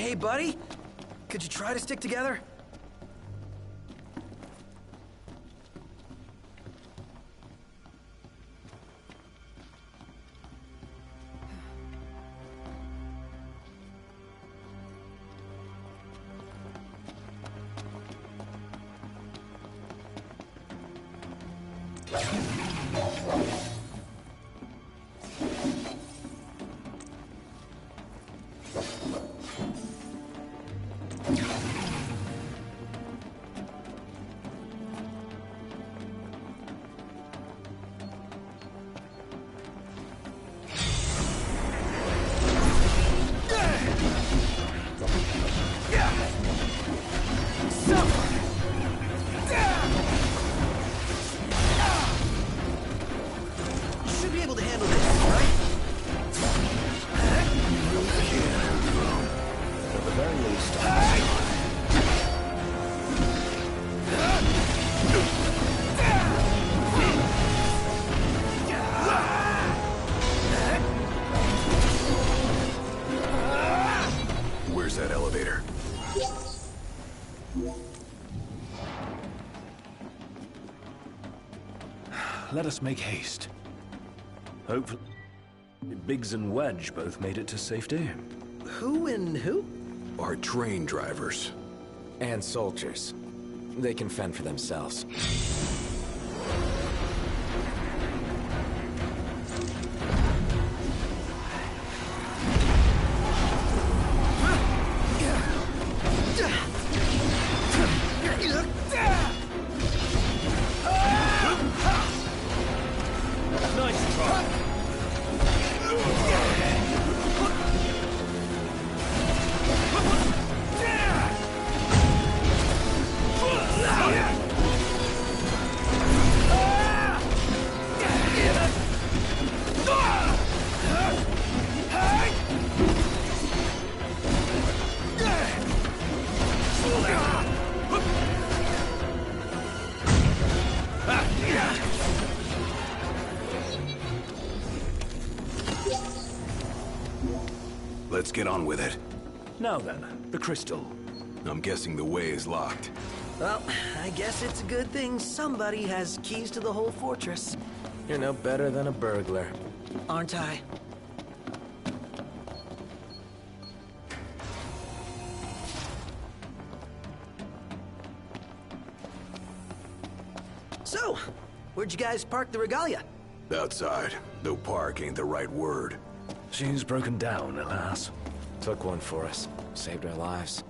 Hey, buddy. Could you try to stick together? Let us make haste. Hopefully, Biggs and Wedge both made it to safety. Who and who? Are train drivers. And soldiers. They can fend for themselves. Let's get on with it. Now then, the crystal. I'm guessing the way is locked. Well, I guess it's a good thing somebody has keys to the whole fortress. You're no better than a burglar. Aren't I? So, where'd you guys park the regalia? Outside, though park ain't the right word. She's broken down, alas. Took one for us. Saved our lives.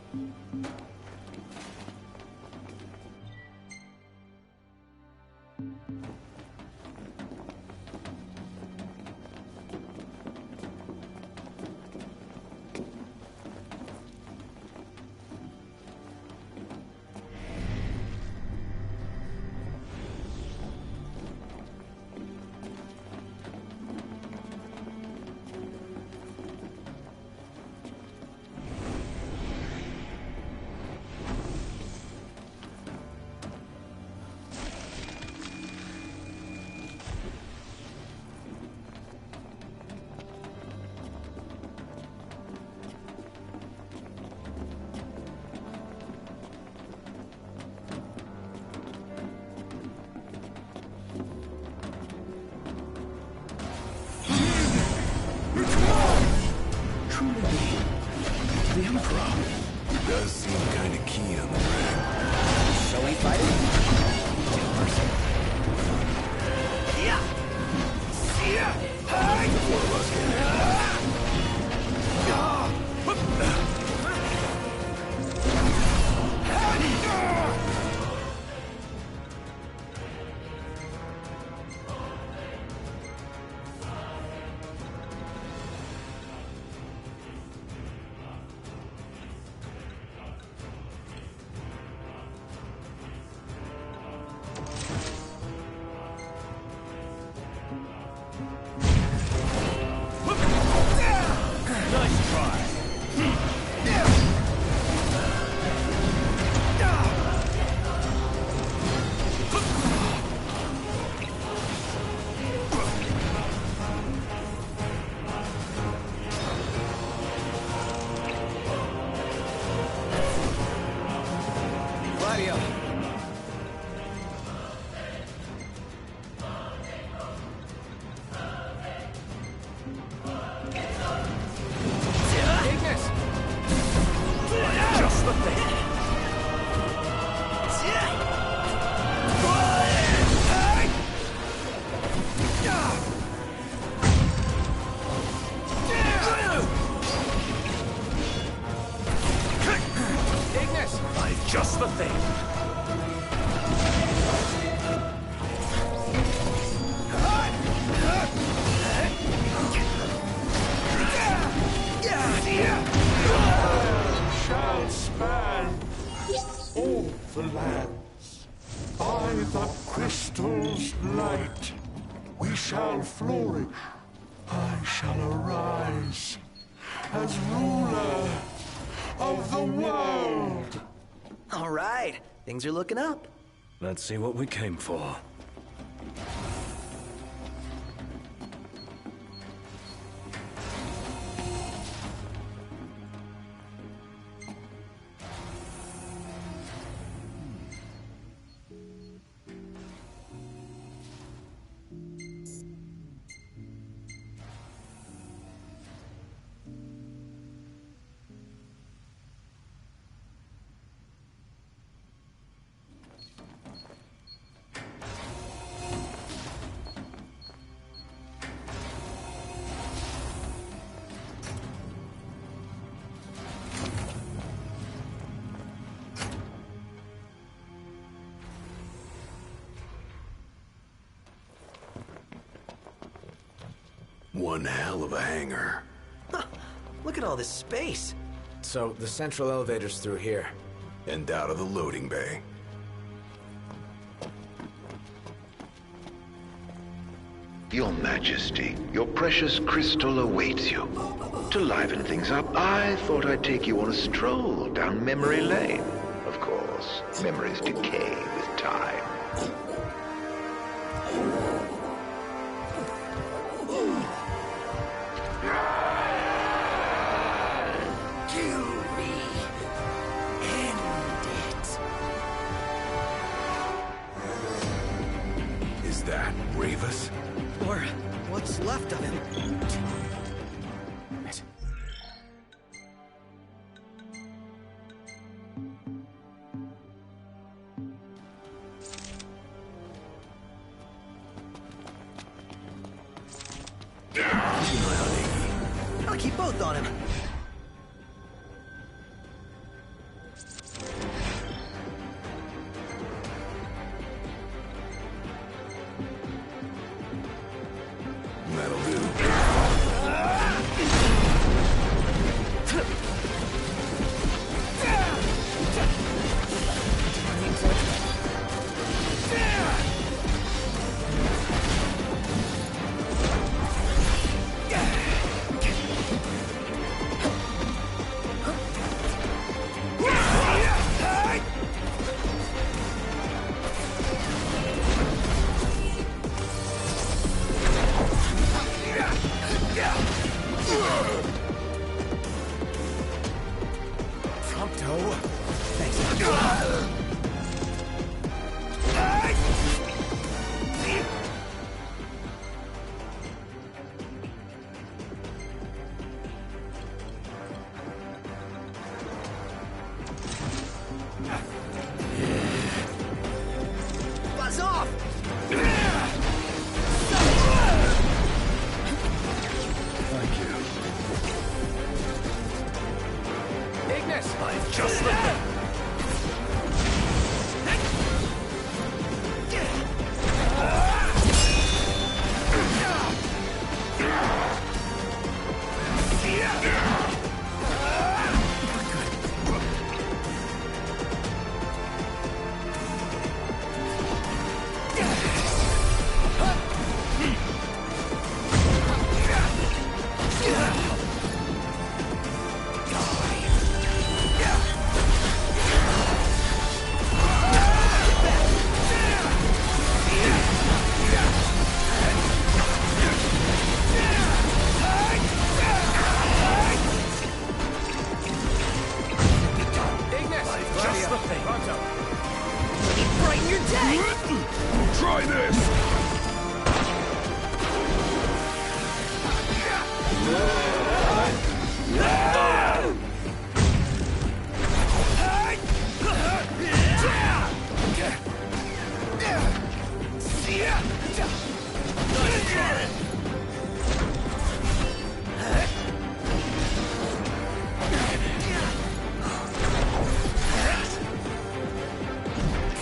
The Emperor does seem kind of keen on the brand. Shall we fight it? The four of us can. Just the thing. Shall span all the lands. By the crystal's light, we shall flourish. I shall arise as ruler of the world. All right, things are looking up. Let's see what we came for. One hell of a hangar. Huh, look at all this space. So, the central elevator's through here. And out of the loading bay. Your Majesty, your precious crystal awaits you. To liven things up, I thought I'd take you on a stroll down memory lane. Of course, memories decay with time. Is that Ravus? Or what's left of him. I'll keep both on him. Prompto. Thanks. Buzz off! Thank you. Ignis! I've just the thing. Just the thing. Brighten your day! Try this!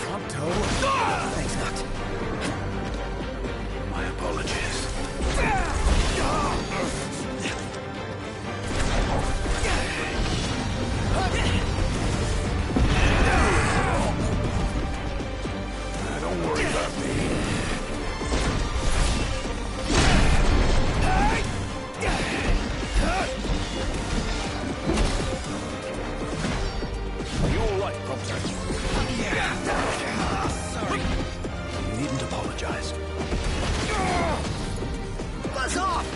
Prompto. Thanks, Noct. My apologies. Don't worry about me. Are you all right, Prompto? Sorry. You needn't apologize. Buzz off!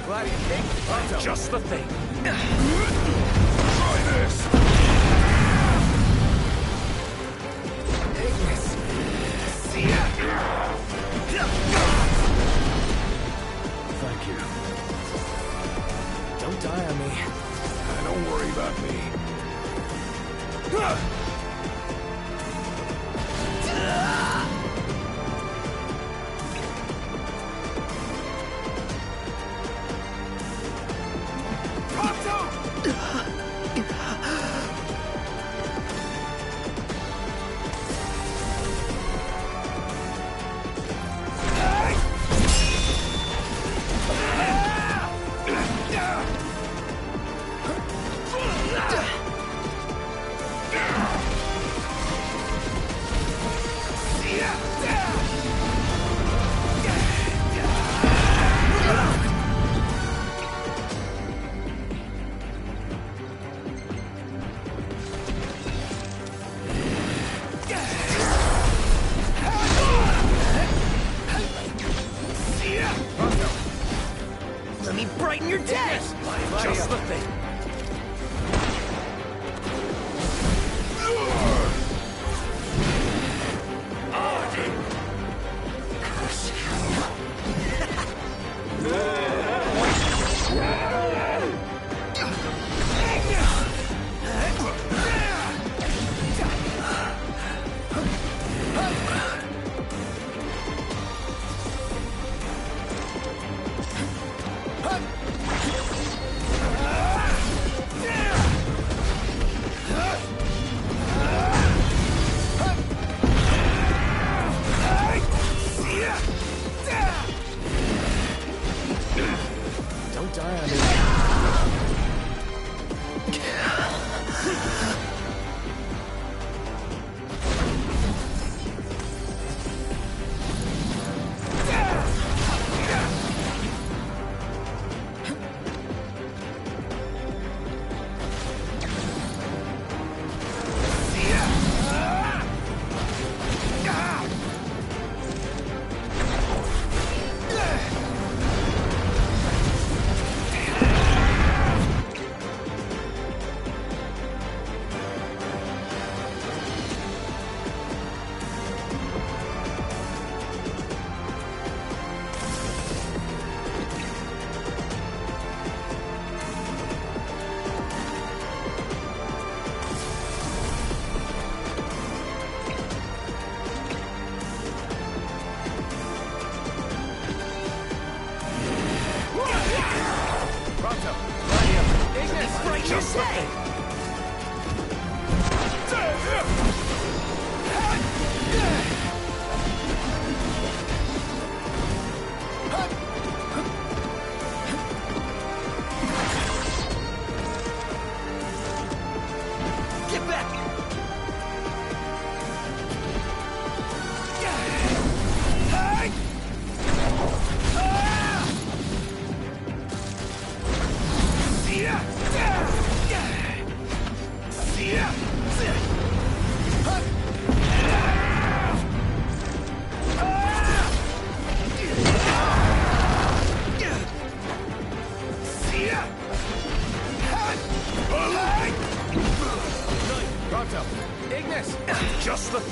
Glad you came. Prompto. Just the thing. Try this! Ignis. Thank you. Don't die on me. Don't worry about me.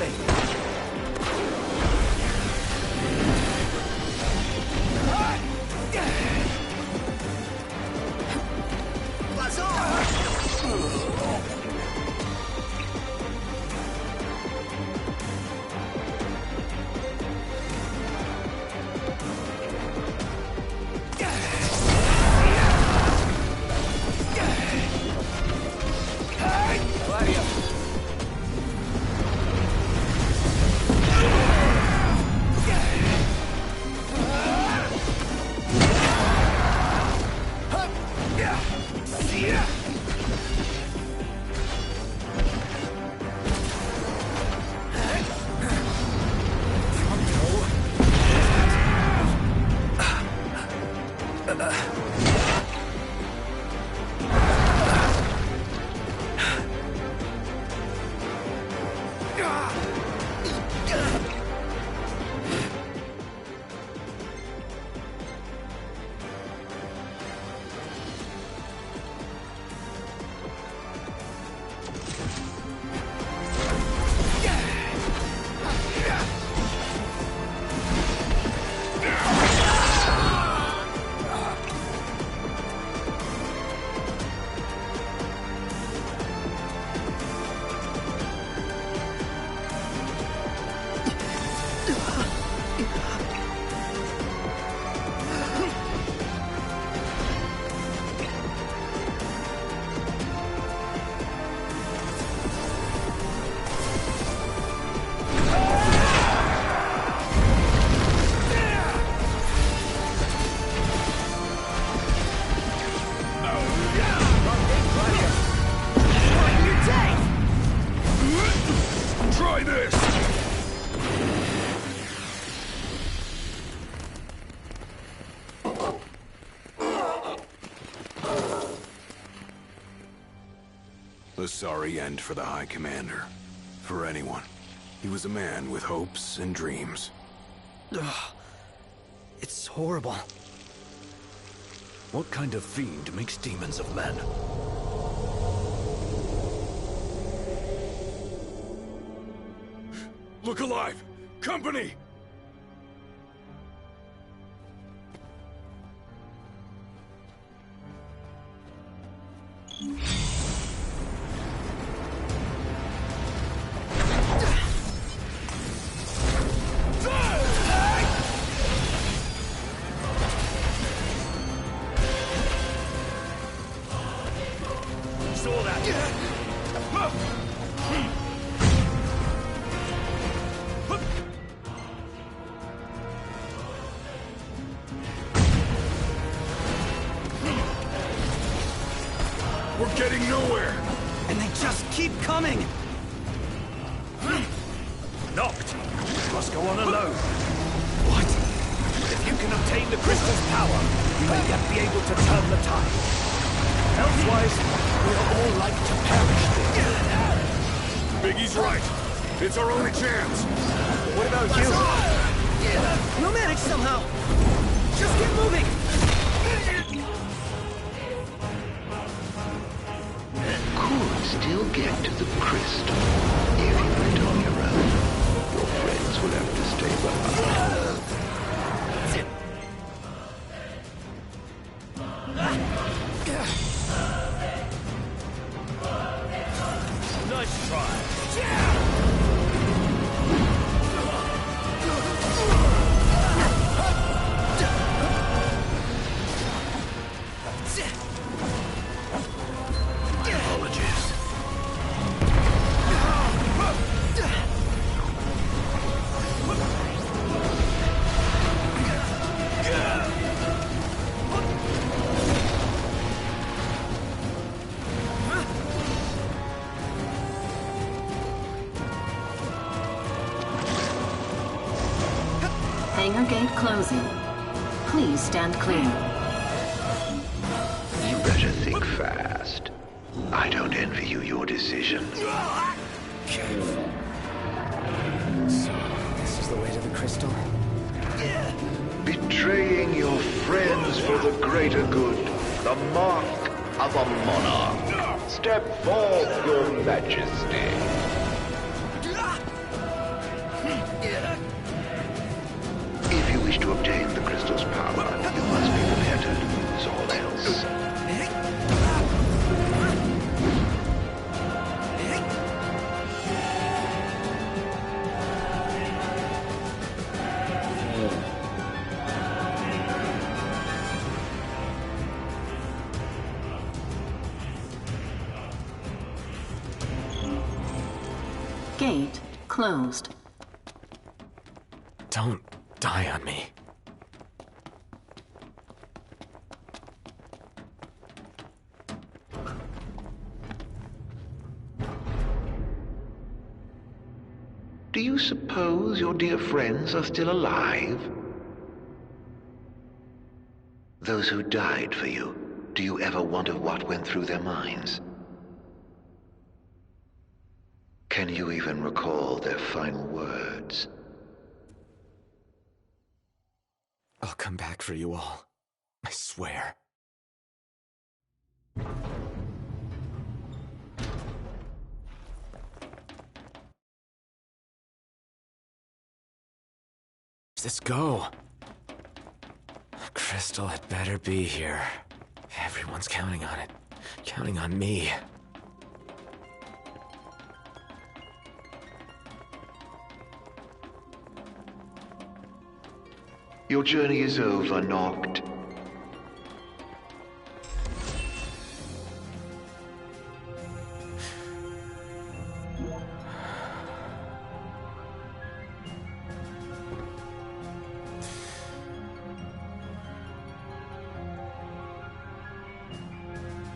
thing. A sorry end for the High Commander. For anyone. He was a man with hopes and dreams. Ugh. It's horrible. What kind of fiend makes demons of men? Look alive! Company! We're getting nowhere! And they just keep coming! Knocked! Must go on alone. What? If you can obtain the crystal's power, you may yet be able to turn the tide. Elsewise, we are all like to perish here. Biggie's right. It's our only chance. What about you? We'll manage somehow! Just get moving! Could still get to the crystal if you went on your own. Your friends will have to stay behind. Nice try. Hangar gate closing. Please stand clear. You better think fast. I don't envy you your decision. So, this is the way to the crystal? Betraying your friends for the greater good. The mark of a monarch. Step forth, your majesty. to obtain the crystal's power, you must be prepared to lose all else. Gate closed. Don't die on me. Do you suppose your dear friends are still alive? Those who died for you, do you ever wonder what went through their minds? Can you even recall their final words? I'll come back for you all. I swear. Where's this go? Crystal had better be here. Everyone's counting on it. Counting on me. Your journey is over, Noct.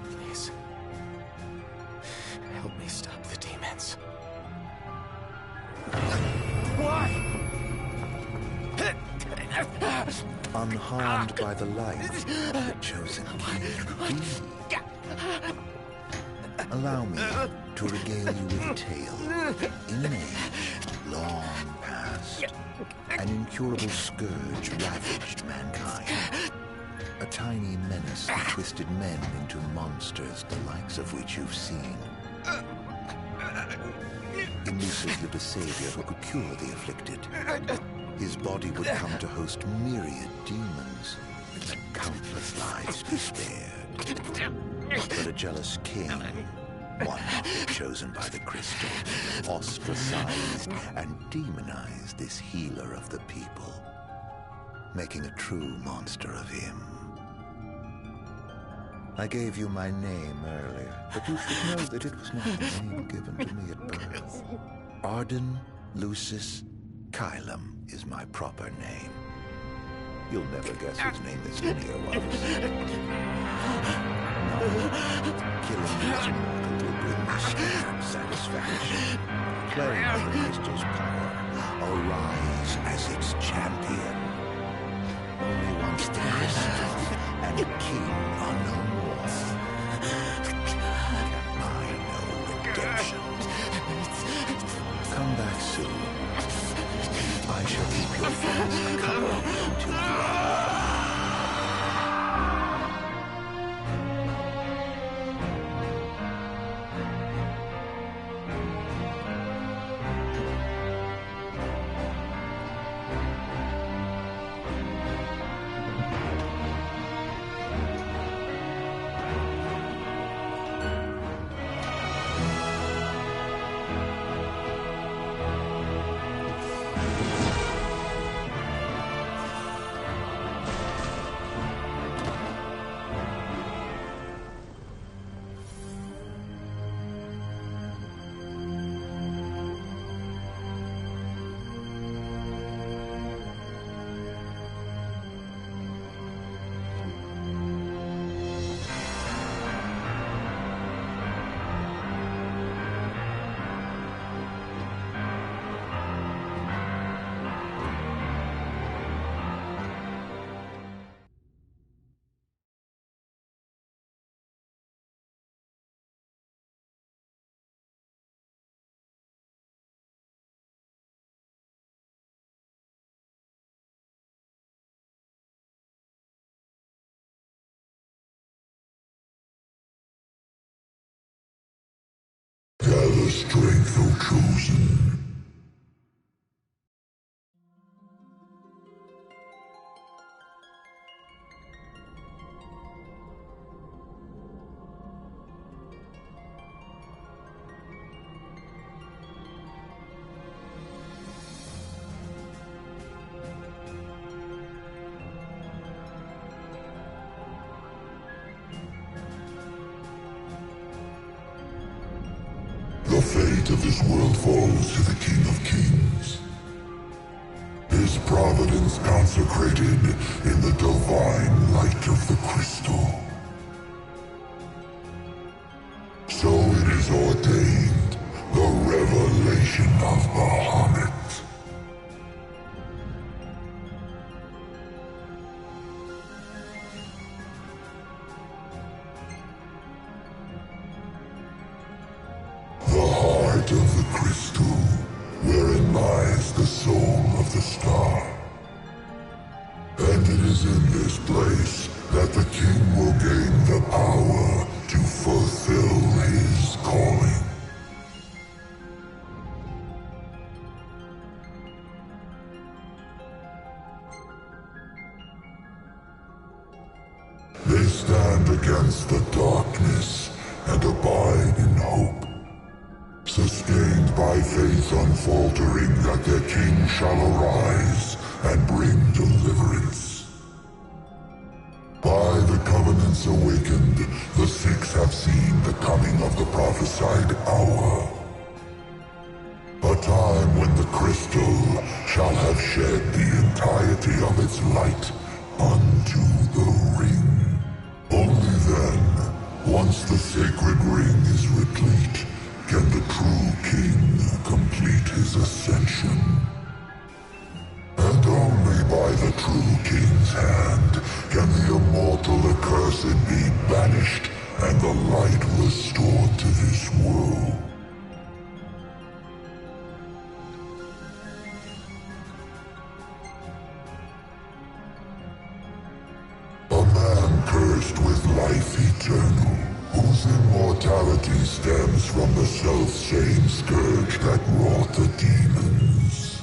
Please. Help me stop the demons. Why? Unharmed by the light, the chosen king be. Allow me to regale you with a tale. In an age long past, an incurable scourge ravaged mankind. A tiny menace that twisted men into monsters, the likes of which you've seen. In Lucis lived a savior who could cure the afflicted. His body would come to host myriad demons, and countless lives be spared. But a jealous king, one not chosen by the crystal, ostracized and demonized this healer of the people, making a true monster of him. I gave you my name earlier, but you should know that it was not the name given to me at birth. Arden Lucis Kylum is my proper name. You'll never guess whose name this video was. No, killing this mortal will bring me scared satisfaction. Playing with the crystal's power, arise as its champion. Only once the crystal and the king are no more, can I know redemption. Come back soon. I shall keep your friends company until you are. Gather strength, O chosen. fate of this world falls to the King of Kings. His providence consecrated in the divine light of the crystal. So it is ordained, the revelation of Bahamut. The heart of the crystal, wherein lies the soul of the star. And it is in this place that the king will gain the power to fulfill his calling. They stand against the darkness and abide in hope. Sustained by faith unfaltering that their king shall arise and bring deliverance. By the covenants awakened, the six have seen the coming of the prophesied hour. A time when the crystal shall have shed the entirety of its light unto the ring. Only then, once the sacred ring is replete, can the true king complete his ascension. And only by the true king's hand can the immortal accursed be banished and the light restored to this world. A man cursed with life eternal, whose immortality stems from the self-same scourge that wrought the demons.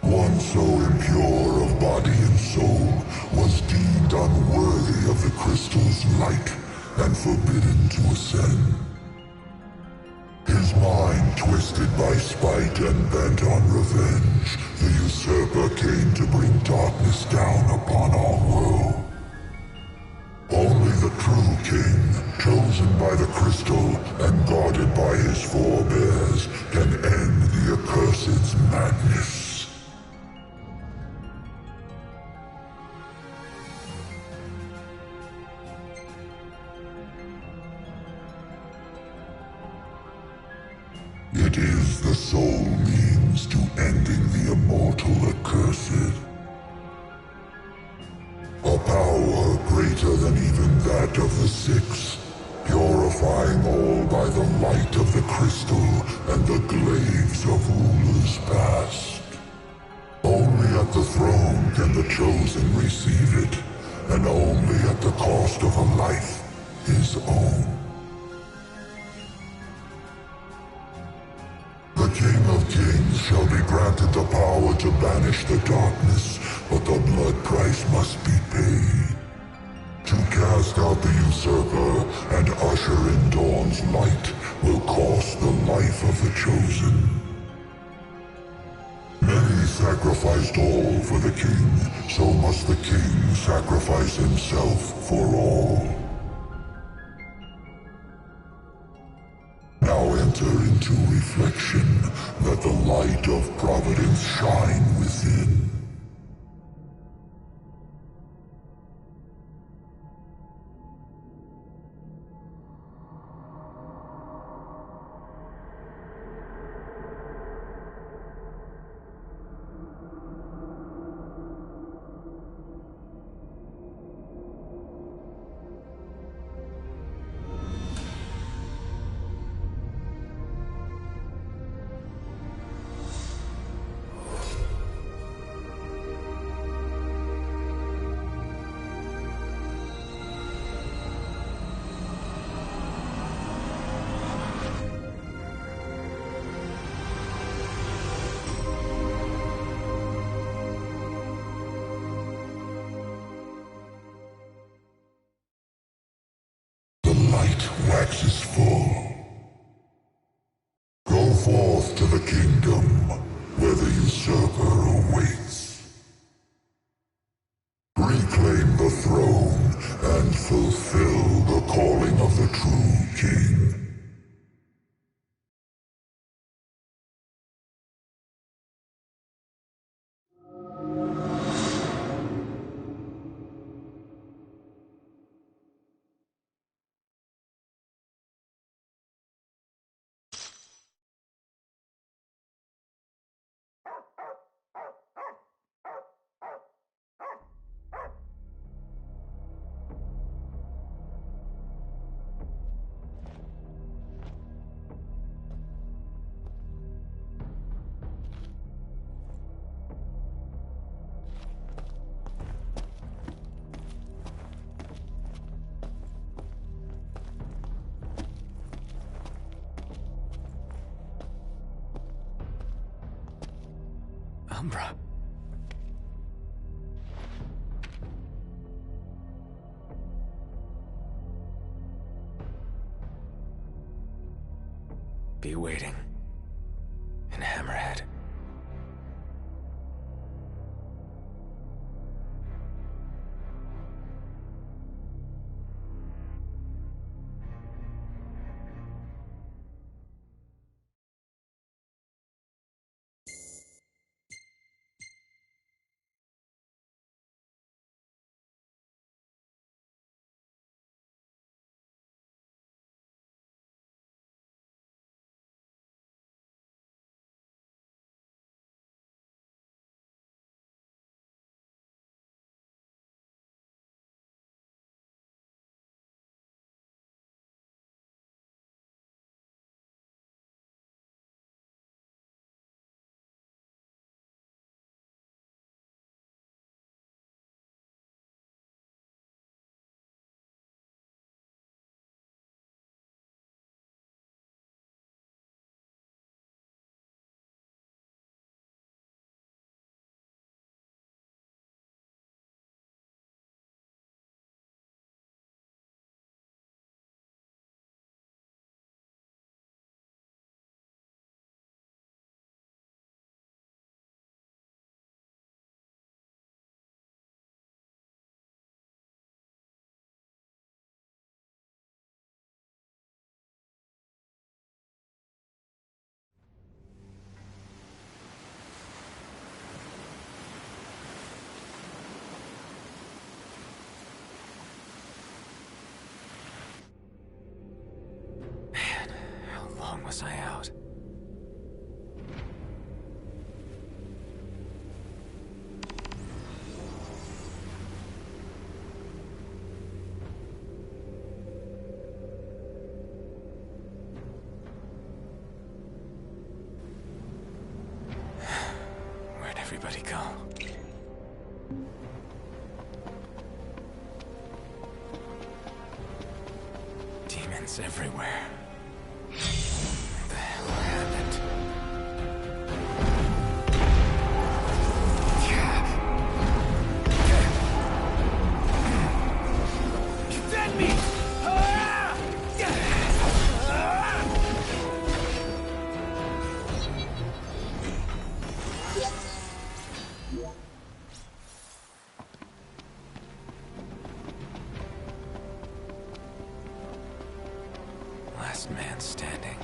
One so impure of body and soul was deemed unworthy of the crystal's light and forbidden to ascend. His mind twisted by spite and bent on revenge, the usurper came to bring darkness down upon our world. Only the true king, chosen by the crystal and guarded by his forebears, can end the accursed's madness. It is the sole means to ending the immortal accursed. A power greater than even that of the six, purifying all by the light of the crystal and the glaives of rulers past. Only at the throne can the chosen receive it, and only at the cost of a life his own. The King of Kings shall be granted the power to banish the darkness, but the blood price must be paid. To cast out the usurper and usher in dawn's light will cost the life of the chosen. Many sacrificed all for the king, so must the king sacrifice himself for all. Now enter into reflection, that the light of providence shine within. Waxes full. Go forth to the kingdom, where the usurper awaits. Reclaim the throne, and fulfill the calling of the true king. Umbra. Be waiting in Hammerhead. Was I out? Where'd everybody go? Demons everywhere. Last man standing.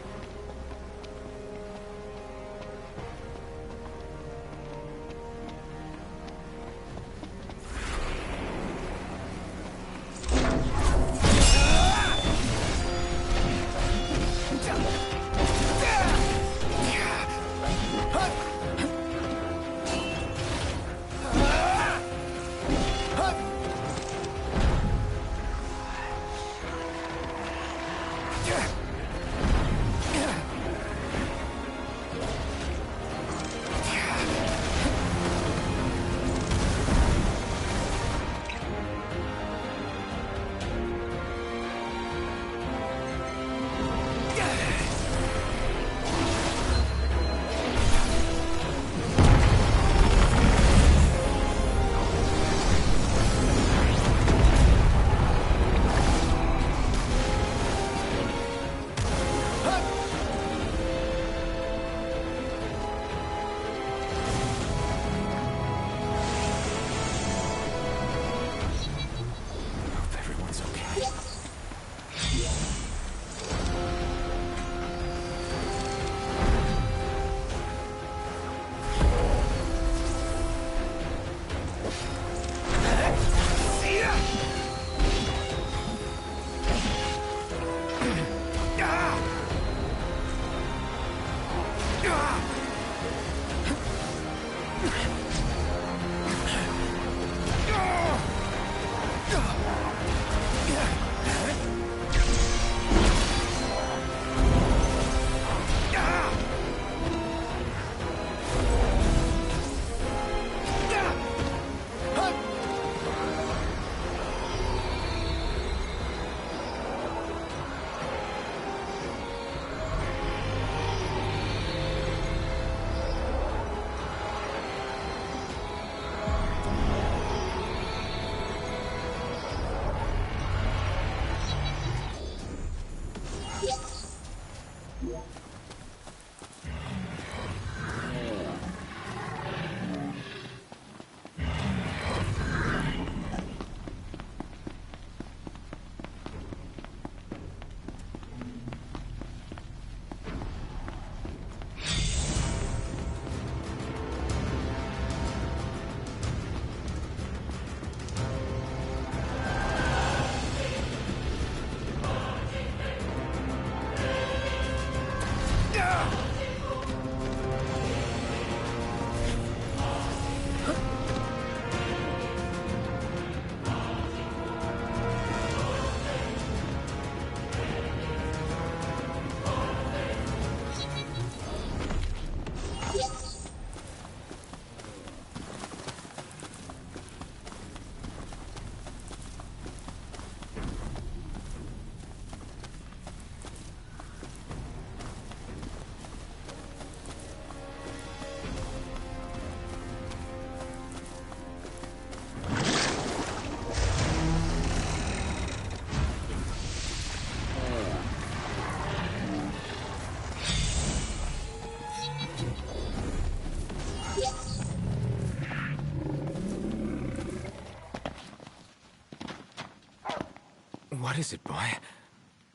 What is it, boy?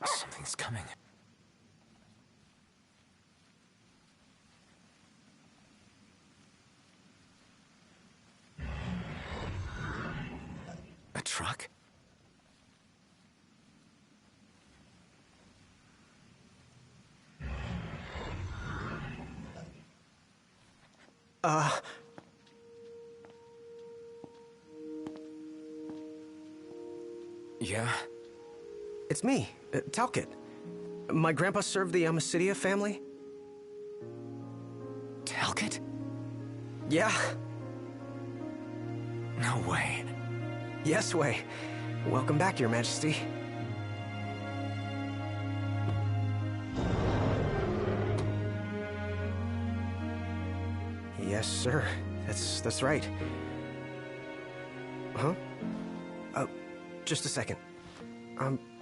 Something's coming. A truck? Yeah? It's me, Talcott. My grandpa served the Amicidia family. Talcott? Yeah. No way. Yes way. Welcome back, Your Majesty. Yes, sir. That's right. Huh? Just a second.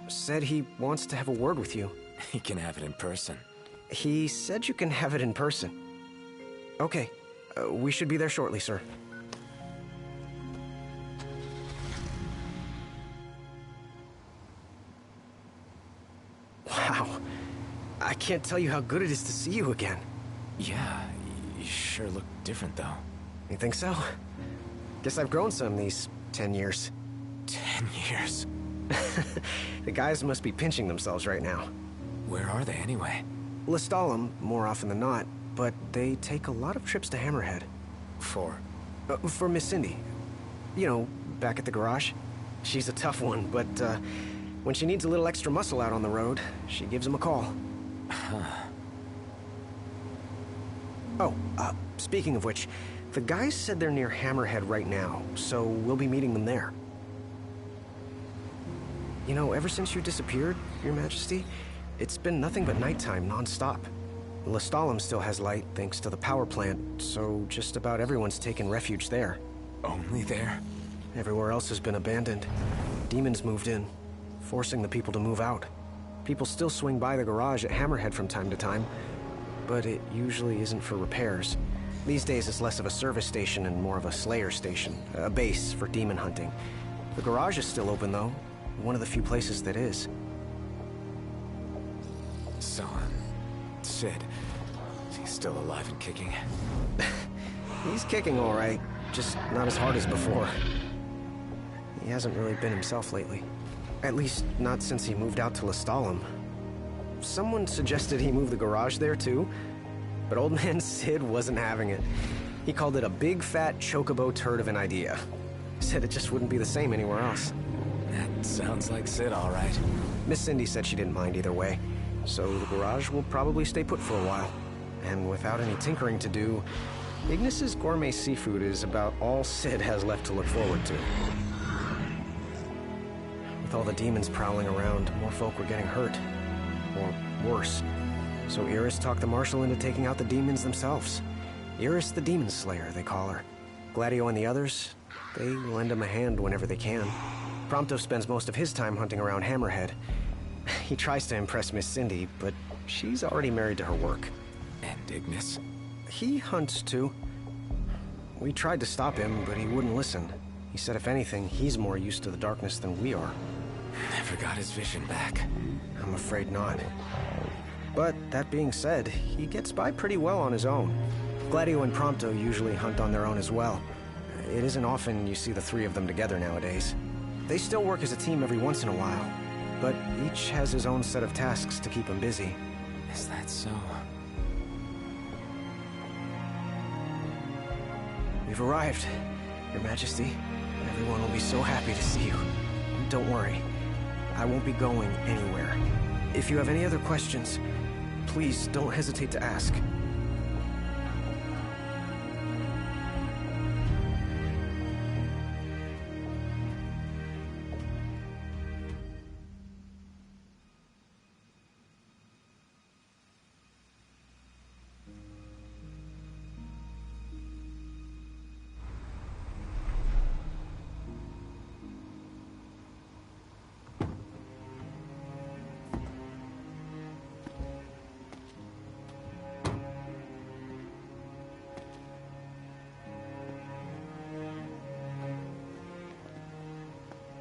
Said he wants to have a word with you. He can have it in person. He said you can have it in person. Okay. We should be there shortly, sir. Wow. I can't tell you how good it is to see you again. Yeah, you sure look different, though. You think so? Guess I've grown some these 10 years. 10 years? The guys must be pinching themselves right now. Where are they, anyway? Lestalem, more often than not, but they take a lot of trips to Hammerhead. For? For Miss Cindy. You know, back at the garage. She's a tough one, but when she needs a little extra muscle out on the road, she gives him a call. Oh, speaking of which, the guys said they're near Hammerhead right now, so we'll be meeting them there. You know, ever since you disappeared, Your Majesty, it's been nothing but nighttime non-stop. Lestalem still has light thanks to the power plant, so just about everyone's taken refuge there. Only there? Everywhere else has been abandoned. Demons moved in, forcing the people to move out. People still swing by the garage at Hammerhead from time to time, but it usually isn't for repairs. These days it's less of a service station and more of a slayer station, a base for demon hunting. The garage is still open though, one of the few places that is. So, Sid, he's still alive and kicking? He's kicking all right, just not as hard as before. He hasn't really been himself lately. At least, not since he moved out to Lestalem. Someone suggested he move the garage there too, but old man Sid wasn't having it. He called it a big fat chocobo turd of an idea. Said it just wouldn't be the same anywhere else. That sounds like Sid, all right. Miss Cindy said she didn't mind either way, so the garage will probably stay put for a while. And without any tinkering to do, Ignis's gourmet seafood is about all Sid has left to look forward to. With all the demons prowling around, more folk were getting hurt. Or worse. So Iris talked the Marshal into taking out the demons themselves. Iris the Demon Slayer, they call her. Gladio and the others, they lend him a hand whenever they can. Prompto spends most of his time hunting around Hammerhead. He tries to impress Miss Cindy, but she's already married to her work. And Ignis? He hunts too. We tried to stop him, but he wouldn't listen. He said if anything, he's more used to the darkness than we are. Never got his vision back. I'm afraid not. But that being said, he gets by pretty well on his own. Gladio and Prompto usually hunt on their own as well. It isn't often you see the three of them together nowadays. They still work as a team every once in a while, but each has his own set of tasks to keep him busy. Is that so? We've arrived, Your Majesty. Everyone will be so happy to see you. Don't worry. I won't be going anywhere. If you have any other questions, please don't hesitate to ask.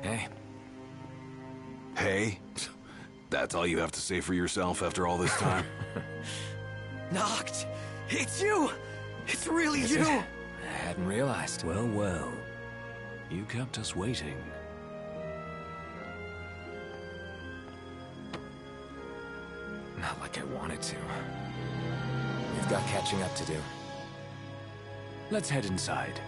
Hey. pay? That's all you have to say for yourself after all this time? Knocked! It's you! It's really Is you! it? I hadn't realized. Well, well. You kept us waiting. Not like I wanted to. We've got catching up to do. Let's head inside.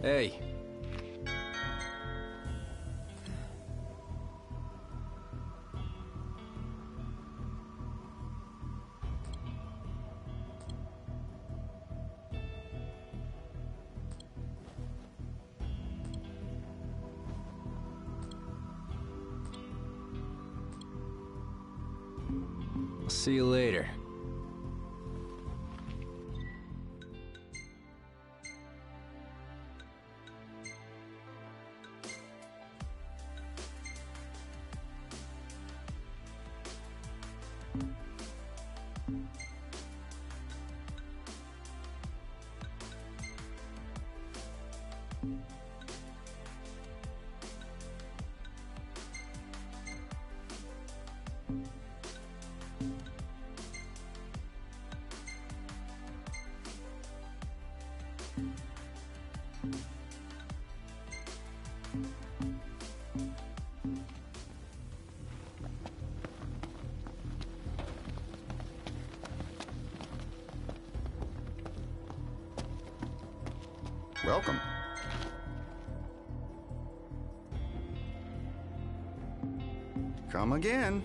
Hey. I'll see you later. Welcome. Come again.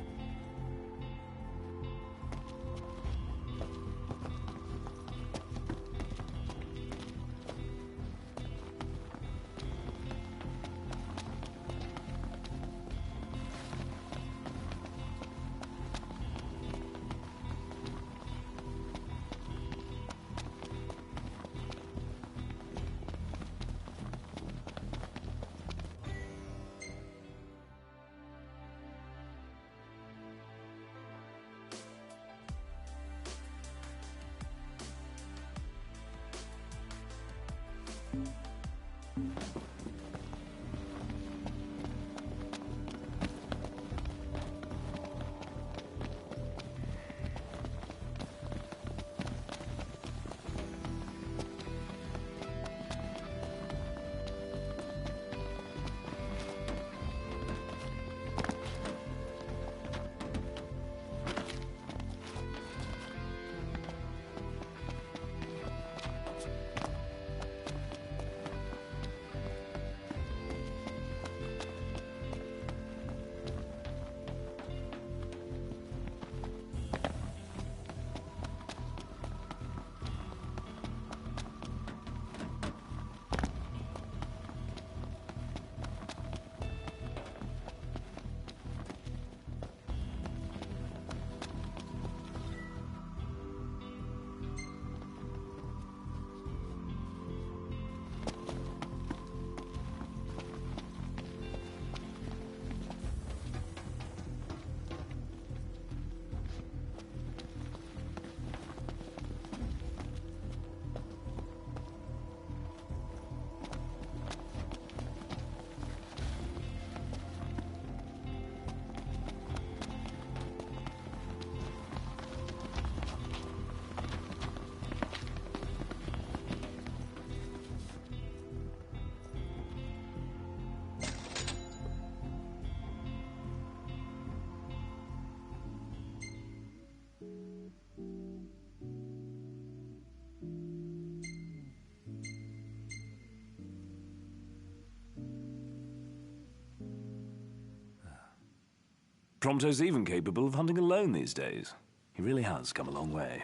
Prompto's even capable of hunting alone these days. He really has come a long way.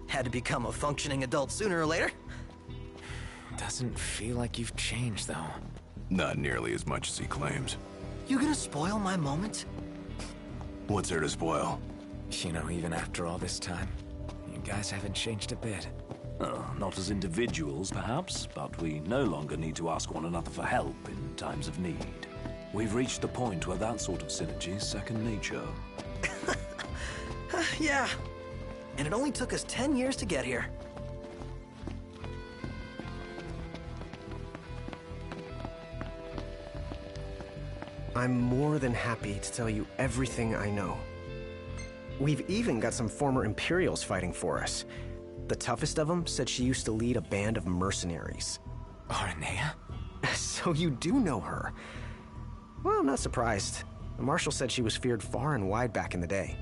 Had to become a functioning adult sooner or later. Doesn't feel like you've changed, though. Not nearly as much as he claims. You gonna spoil my moment? What's there to spoil? You know, even after all this time, you guys haven't changed a bit. Not as individuals, perhaps, but we no longer need to ask one another for help in times of need. We've reached the point where that sort of synergy is second nature. Yeah. And it only took us 10 years to get here. I'm more than happy to tell you everything I know. We've even got some former Imperials fighting for us. The toughest of them said she used to lead a band of mercenaries. Aranea? So you do know her. Well, I'm not surprised. The Marshal said she was feared far and wide back in the day.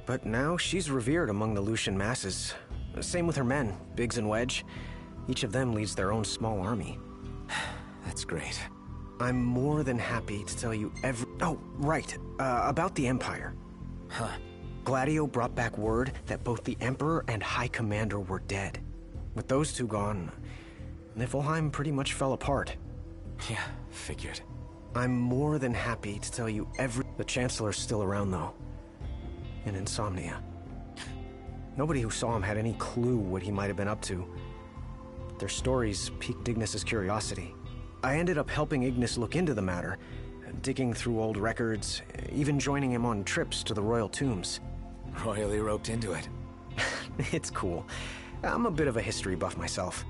But now she's revered among the Lucian masses. Same with her men, Biggs and Wedge. Each of them leads their own small army. That's great. I'm more than happy to tell you Oh, right. About the Empire. Huh. Gladio brought back word that both the Emperor and High Commander were dead. With those two gone, Niflheim pretty much fell apart. Yeah, figured. I'm more than happy to tell you The Chancellor's still around, though. In Insomnia. Nobody who saw him had any clue what he might have been up to. Their stories piqued Ignis's curiosity. I ended up helping Ignis look into the matter, digging through old records, even joining him on trips to the royal tombs. Royally roped into it. It's cool. I'm a bit of a history buff myself.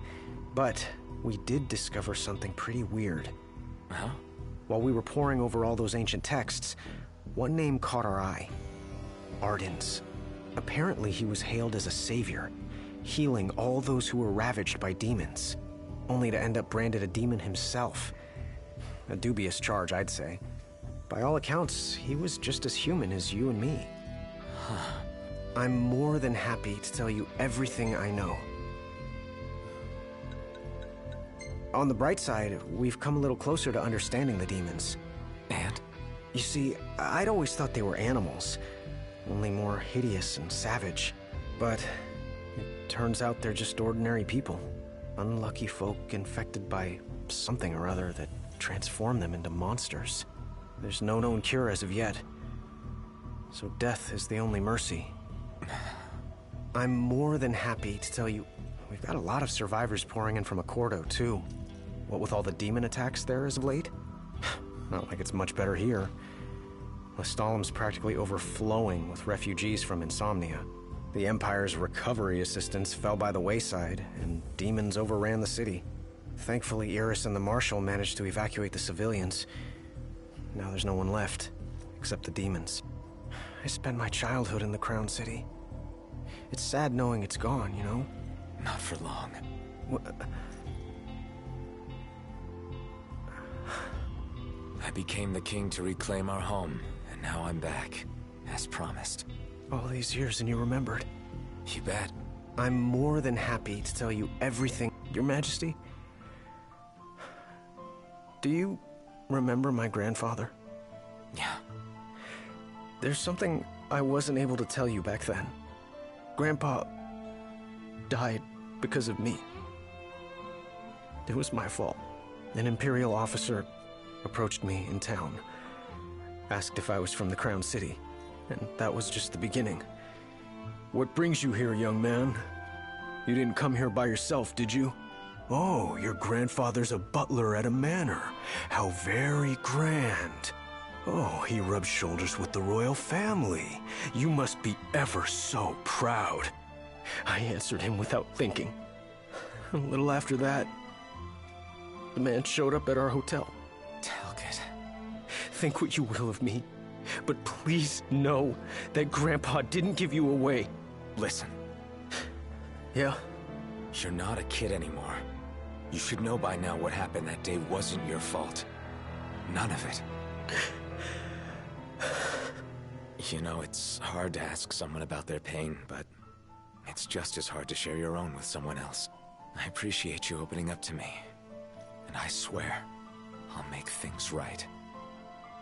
But we did discover something pretty weird. Huh? While we were poring over all those ancient texts, one name caught our eye. Ardens. Apparently he was hailed as a savior, healing all those who were ravaged by demons, only to end up branded a demon himself. A dubious charge, I'd say. By all accounts, he was just as human as you and me. Huh. I'm more than happy to tell you everything I know. On the bright side, we've come a little closer to understanding the demons. And? You see, I'd always thought they were animals, only more hideous and savage. But it turns out they're just ordinary people. Unlucky folk infected by something or other that transformed them into monsters. There's no known cure as of yet. So death is the only mercy. I'm more than happy to tell you, we've got a lot of survivors pouring in from Accordo, too. What with all the demon attacks there as of late? Not like it's much better here. Lestalem's practically overflowing with refugees from Insomnia. The Empire's recovery assistance fell by the wayside, and demons overran the city. Thankfully, Iris and the Marshal managed to evacuate the civilians. Now there's no one left, except the demons. I spent my childhood in the Crown City. It's sad knowing it's gone, you know? Not for long. I became the king to reclaim our home, and now I'm back, as promised. All these years and you remembered. You bet. I'm more than happy to tell you everything. Your Majesty? Do you remember my grandfather? Yeah. There's something I wasn't able to tell you back then. Grandpa died because of me. It was my fault. An Imperial officer approached me in town, asked if I was from the Crown City, and that was just the beginning. What brings you here, young man? You didn't come here by yourself, did you? Oh, your grandfather's a butler at a manor. How very grand. Oh, he rubs shoulders with the royal family. You must be ever so proud. I answered him without thinking. A little after that, the man showed up at our hotel. Talcott. Think what you will of me, but please know that Grandpa didn't give you away. Listen. Yeah? You're not a kid anymore. You should know by now what happened that day wasn't your fault. None of it. You know, it's hard to ask someone about their pain, but it's just as hard to share your own with someone else. I appreciate you opening up to me, and I swear I'll make things right.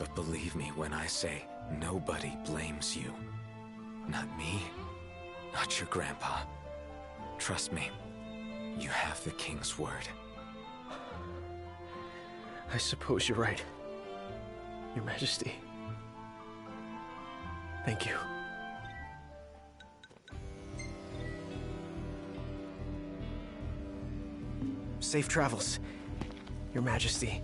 But believe me when I say nobody blames you. Not me, not your grandpa. Trust me, you have the king's word. I suppose you're right, Your Majesty. Thank you. Safe travels, Your Majesty.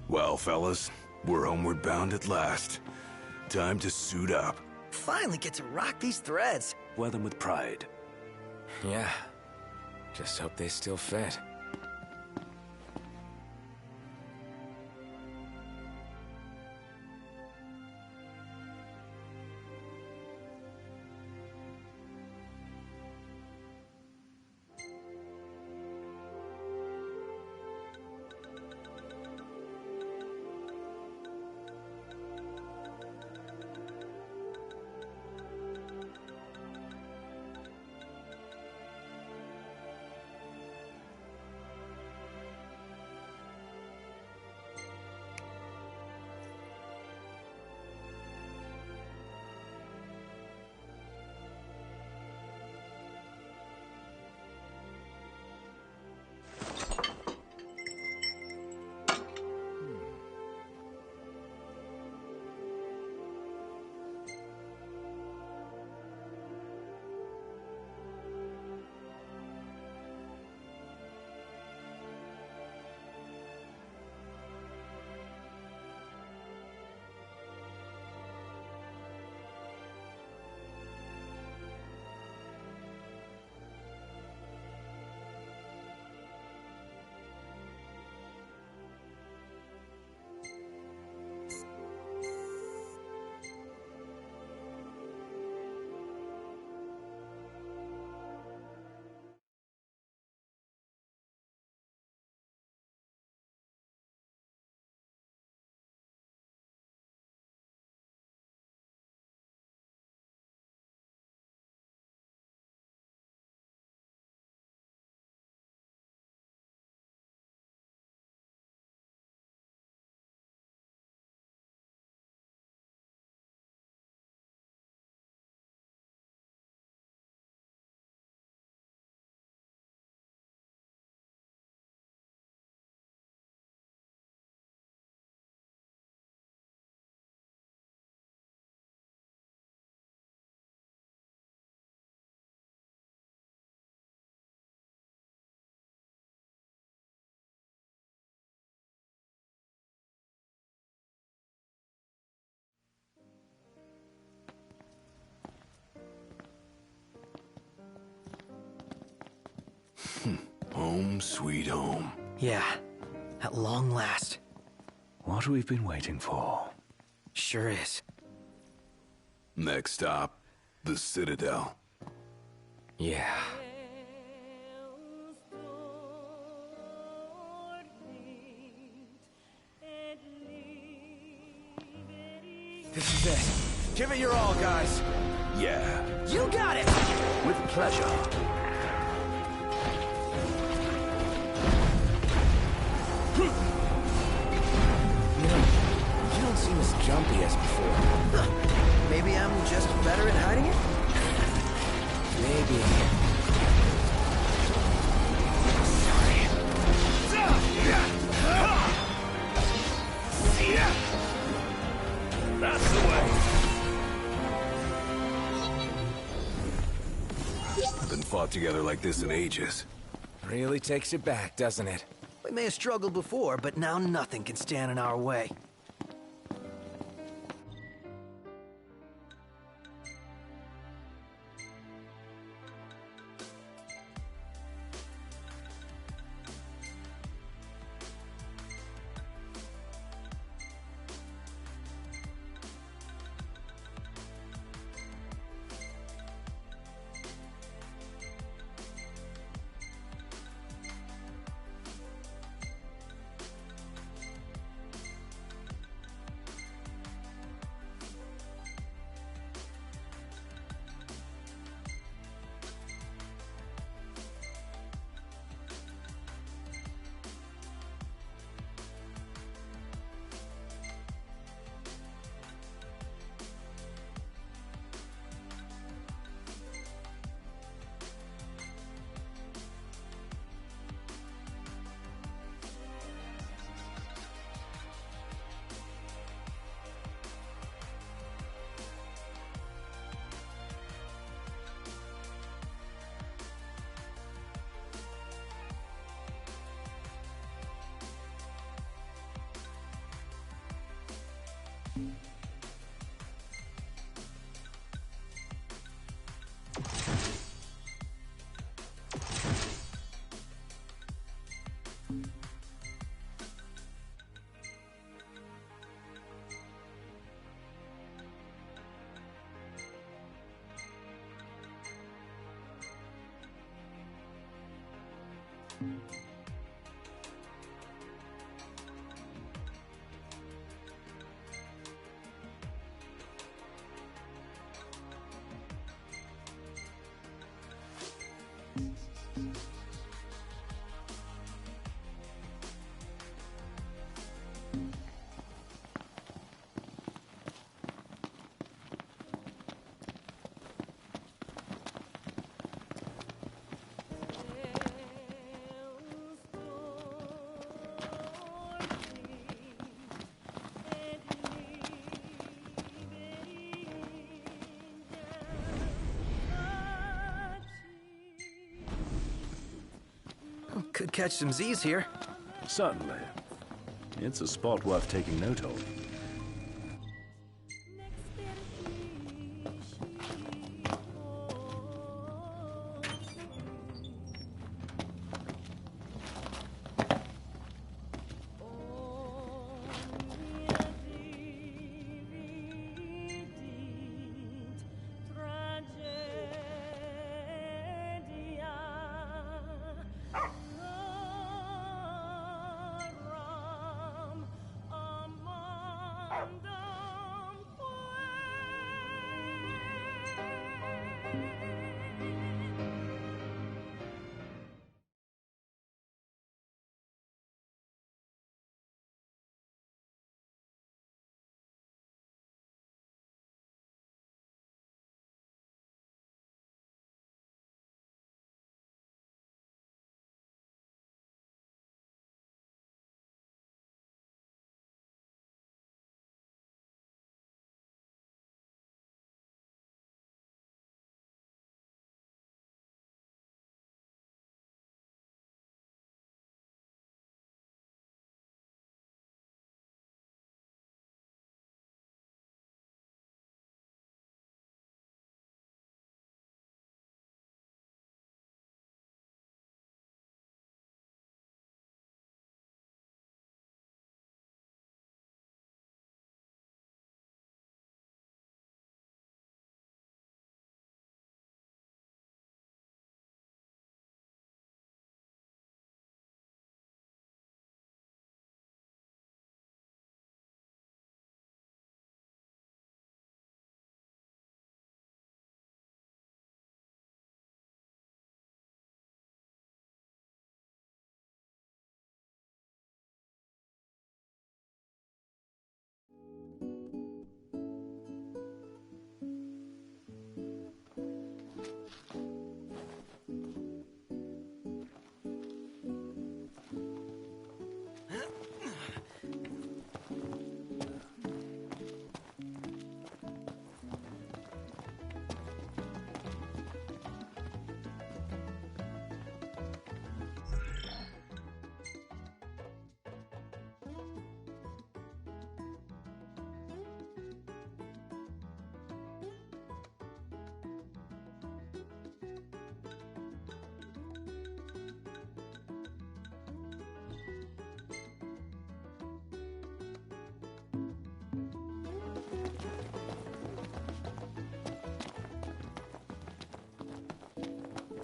Well, fellas, we're homeward bound at last. Time to suit up. Finally get to rock these threads. Wear them with pride. Yeah. Just hope they still fit. Home sweet home. Yeah, at long last. What we've been waiting for. Sure is. Next stop, the Citadel. Yeah. This is it. Give it your all, guys. Yeah. You got it! With pleasure. You don't seem as jumpy as before. Maybe I'm just better at hiding it? Maybe. That's the way. Haven't fought together like this in ages. Really takes you back, doesn't it? We may have struggled before, but now nothing can stand in our way. Could catch some Z's here. Certainly. It's a spot worth taking note of.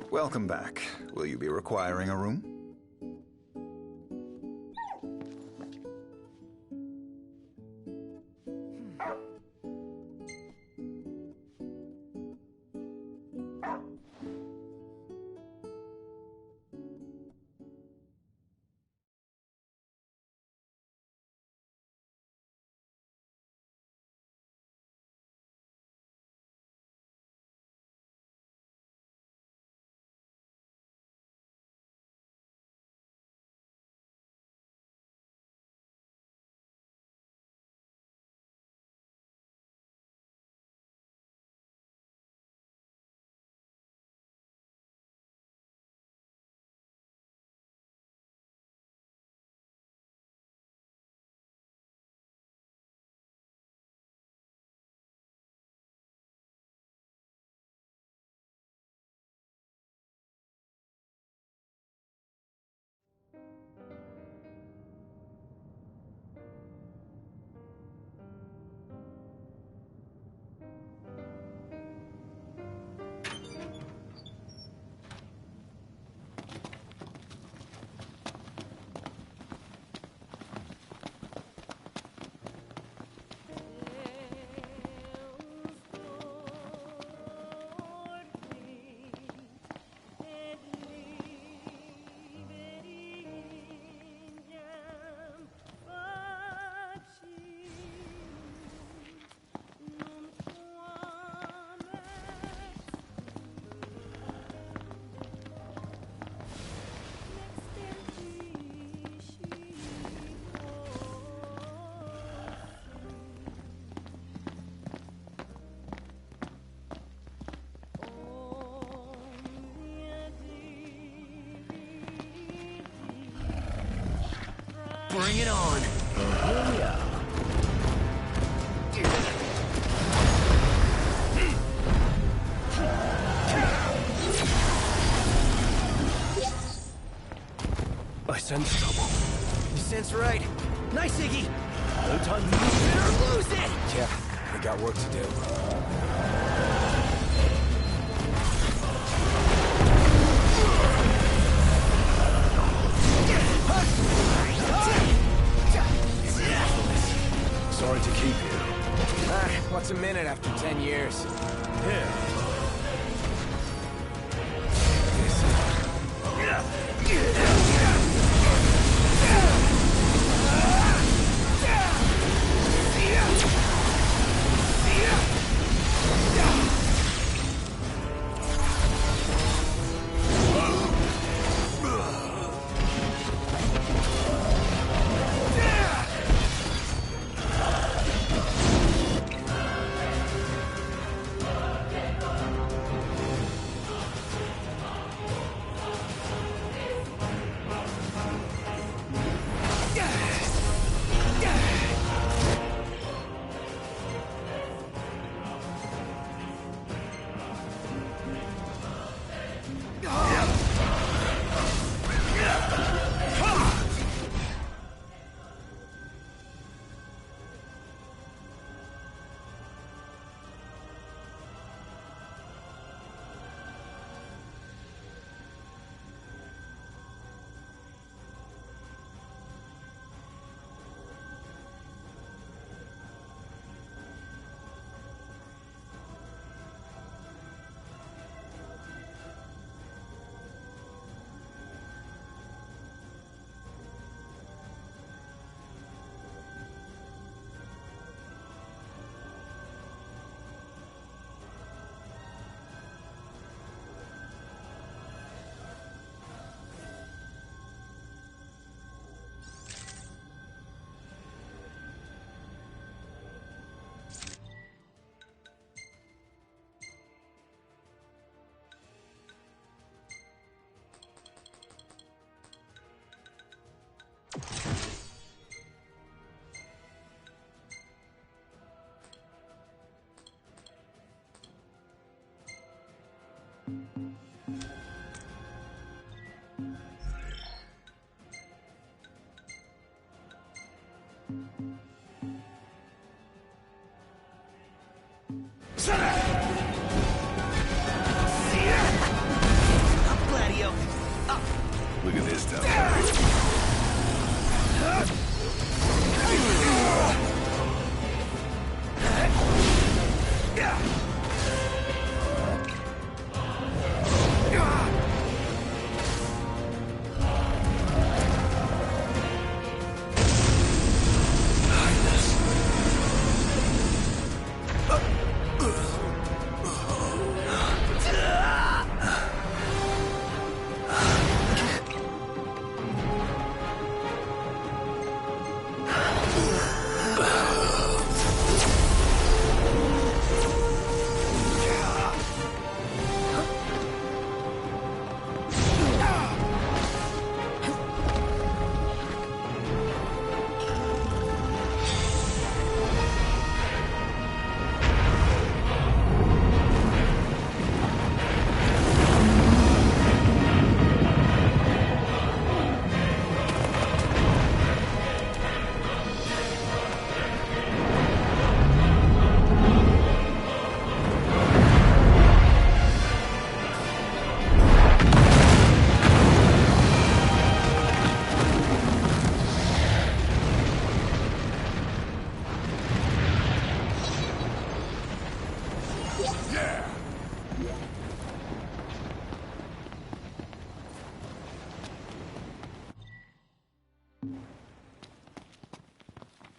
Welcome back. Will you be requiring a room? Bring it on. Oh, yeah. I sense trouble. You sense right. Nice, Iggy. No time to Better lose it. Yeah, we got work to do. Sorry to keep you. What's a minute after 10 years? Here.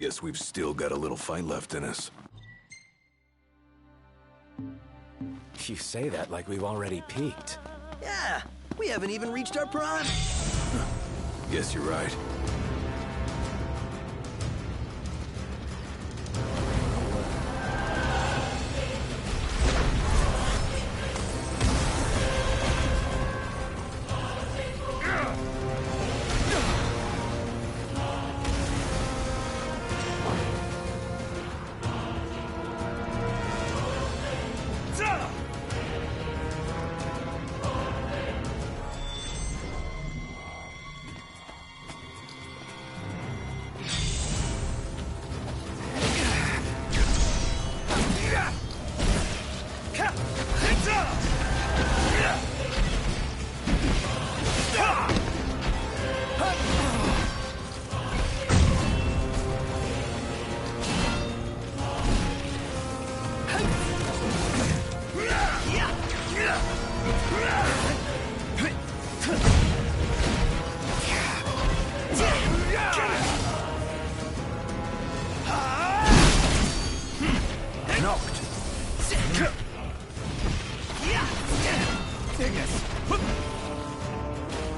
Guess we've still got a little fight left in us. You say that like we've already peaked. Yeah, we haven't even reached our prime. Guess you're right.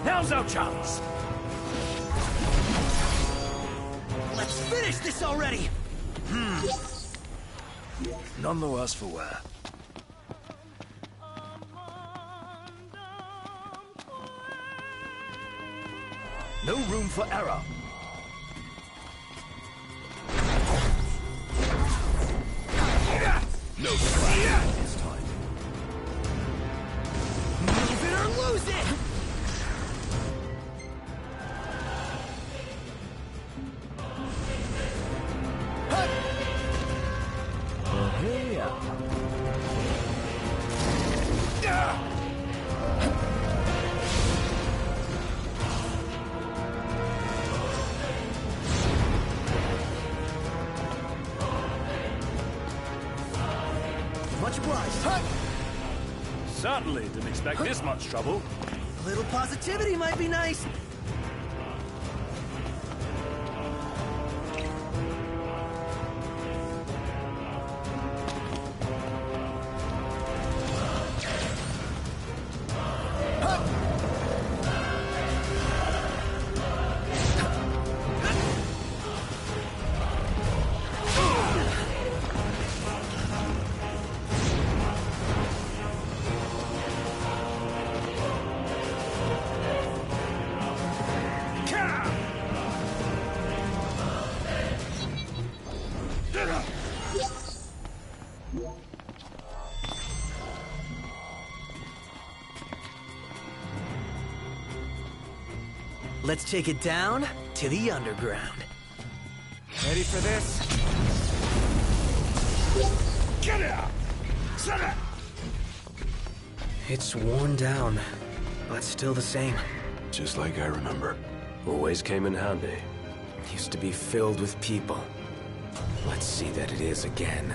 Now's our chance. Let's finish this already! None the worse for wear. No room for error. No slack this time. Move it or lose it! Much obliged. Certainly didn't expect this much trouble. A little positivity might be nice. Let's take it down to the underground. Ready for this? Get out! Shut up! It's worn down, but still the same. Just like I remember. Always came in handy. Used to be filled with people. Let's see that it is again.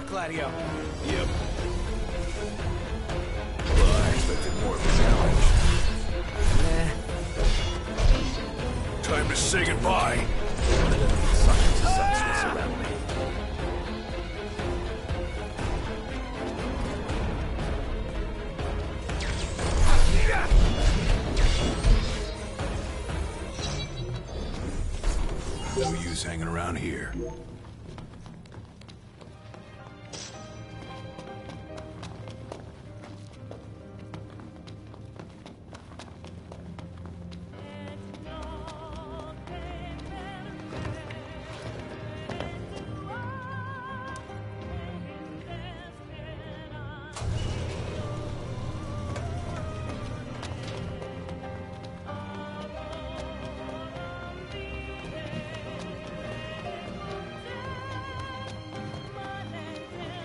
Gladio. Yep. Well, I expected more of a challenge. Time to say goodbye. Senseless around me. hanging around here.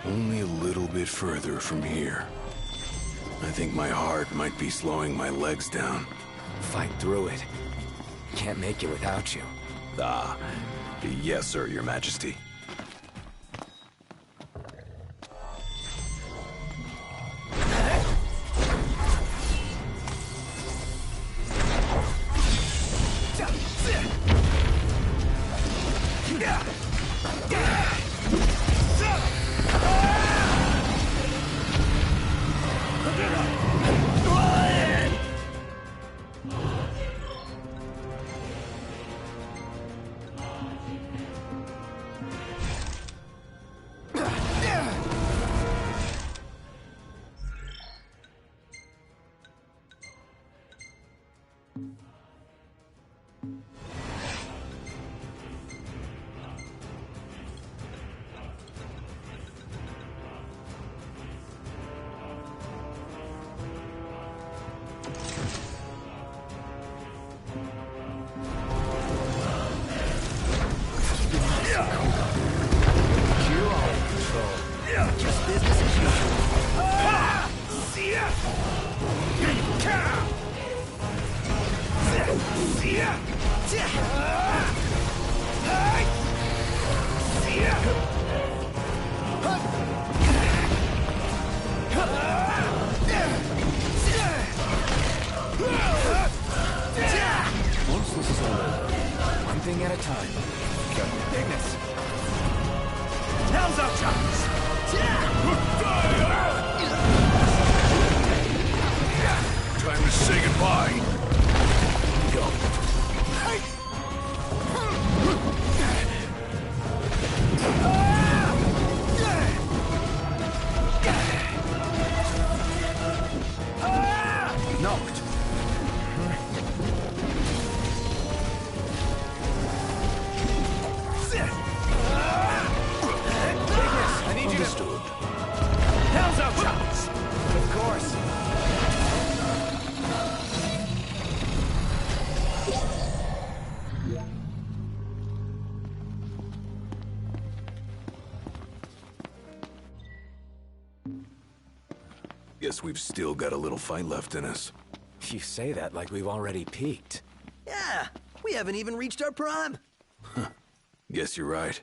Only a little bit further from here. I think my heart might be slowing my legs down. Fight through it. Can't make it without you. Ah, yes, sir, Your Majesty. Just business as usual. Once this is all over, one thing at a time. Bigness. Now's our chance! Time to say goodbye. Go. Knocked. I need you to... Understood. Now's our chance! Of course. Guess we've still got a little fight left in us. You say that like we've already peaked. Yeah, we haven't even reached our prime. Guess you're right.